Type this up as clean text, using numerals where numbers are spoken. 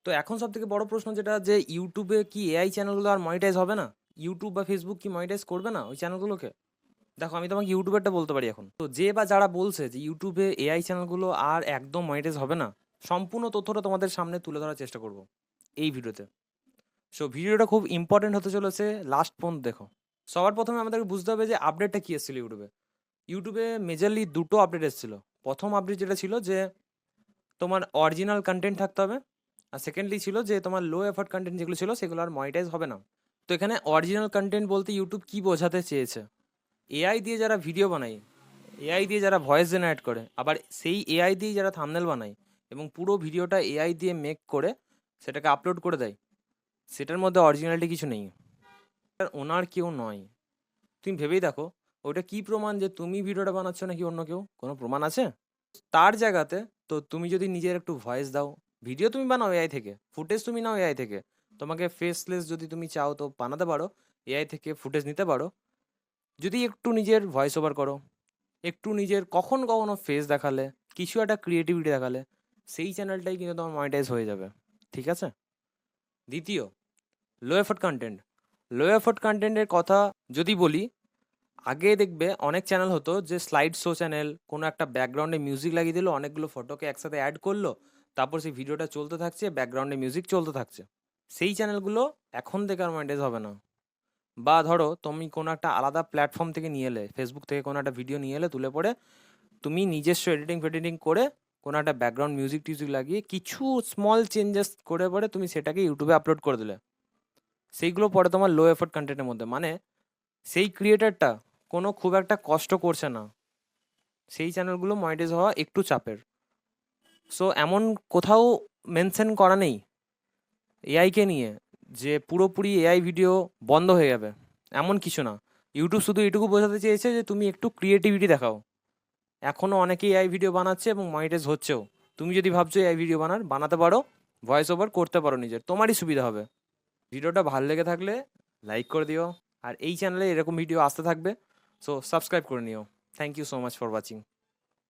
তো এখন সবথেকে বড় প্রশ্ন যেটা যে ইউটিউবে কি এআই চ্যানেলগুলো আর মনিটাইজ হবে না? ইউটিউব বা ফেসবুক কি মনিটাইজ করবে না ওই চ্যানেলগুলোকে? দেখো আমি তোমাকে ইউটিউবেরটা বলতে পারি এখন। তো যে বা যারা বলছে যে ইউটিউবে এআই চ্যানেলগুলো আর একদম মনিটাইজ হবে না, সম্পূর্ণ তথ্যটা তোমাদের সামনে তুলে ধরার চেষ্টা করব এই ভিডিওতে। সো ভিডিওটা খুব ইম্পর্টেন্ট হতে চলেছে, লাস্ট পর্যন্ত দেখো। সবার প্রথমে আমাদেরকে বুঝতে হবে যে আপডেটটা কি এসেছিল ইউটিউবে। ইউটিউবে মেজরলি দুটো আপডেট এসেছিল। প্রথম আপডেট যেটা ছিল যে তোমার অরিজিনাল কন্টেন্ট থাকতে হবে, আর সেকেন্ডলি ছিল যে তোমার লো এফার্ট কন্টেন্ট যেগুলো ছিল সেগুলো আর মনিটাইজ হবে না। তো এখানে অরিজিনাল কন্টেন্ট বলতে ইউটিউব কি বোঝাতে চেয়েছে? এআই দিয়ে যারা ভিডিও বানায়, এআই দিয়ে যারা ভয়েস জেনারেট করে, আবার সেই এআই দিয়ে যারা থাম্বনেল বানায় এবং পুরো ভিডিওটা এআই দিয়ে মেক করে সেটাকে আপলোড করে দেয়, সেটার মধ্যে অরিজিনালিটি কিছু নেই। ওনার কেউ নয়। তুমি ভেবেই দেখো, ওটা কি প্রমাণ যে তুমি ভিডিওটা বানাচ্ছ নাকি অন্য কেউ? কোনো প্রমাণ আছে? তার জায়গাতে তো তুমি যদি নিজের একটু ভয়েস দাও, ভিডিও তুমি বানাও এআই থেকে, ফুটেজ তুমি নাও এআই থেকে, তোমাকে ফেসলেস যদি তুমি চাও তো বানাতে পারো, এআই থেকে ফুটেজ নিতে পারো। যদি একটু নিজের ভয়েস ওভার করো, একটু নিজের কখনো কখনো ফেস দেখালে, কিছু একটা ক্রিয়েটিভিটি দেখালে, সেই চ্যানেলটাই কিন্তু তোমার মনিটাইজ হয়ে যাবে। ঠিক আছে? দ্বিতীয়, লো এফোর্ট কন্টেন্ট। লো এফোর্ট কন্টেন্টের কথা যদি বলি, আগে দেখবে অনেক চ্যানেল হতো যে স্লাইড শো চ্যানেল, কোনো একটা ব্যাকগ্রাউন্ডে মিউজিক লাগিয়ে দিল, অনেকগুলো ফটোকে একসাথে অ্যাড করলো, তারপর সেই ভিডিওটা চলতে থাকছে, ব্যাকগ্রাউন্ডে মিউজিক চলতে থাকছে। সেই চ্যানেলগুলো এখন থেকে আর মনিটাইজ হবে না। বা ধরো তুমি কোনো একটা আলাদা প্ল্যাটফর্ম থেকে নিয়ে এলে, ফেসবুক থেকে কোনো একটা ভিডিও নিয়ে এলে, তুলে পড়ে তুমি নিজস্ব এডিটিং ফেডিটিং করে কোনো একটা ব্যাকগ্রাউন্ড মিউজিক টিউজিক লাগিয়ে কিছু স্মল চেঞ্জেস করে পরে তুমি সেটাকে ইউটিউবে আপলোড করে দিলে, সেইগুলো পরে তোমার লো এফোর্ট কন্টেন্টের মধ্যে, মানে সেই ক্রিয়েটারটা কোনো খুব একটা কষ্ট করছে না, সেই চ্যানেলগুলো মনিটাইজ হওয়া একটু চাপের। সো এমন কোথাও মেনশন করা নেই এআইকে নিয়ে যে পুরোপুরি এআই ভিডিও বন্ধ হয়ে যাবে, এমন কিছু না। ইউটিউব শুধু এটুকু বোঝাতে চেয়েছে যে তুমি একটু ক্রিয়েটিভিটি দেখাও। এখনও অনেকেই এআই ভিডিও বানাচ্ছে এবং মনিটাইজ হচ্ছেও। তুমি যদি ভাবছো এআই ভিডিও বানাতে পারো, ভয়েস ওভার করতে পারো নিজের, তোমারই সুবিধা হবে। ভিডিওটা ভালো লেগে থাকলে লাইক করে দিও, আর এই চ্যানেলে এরকম ভিডিও আসতে থাকবে, সো সাবস্ক্রাইব করে নিও। Thank you so much for watching.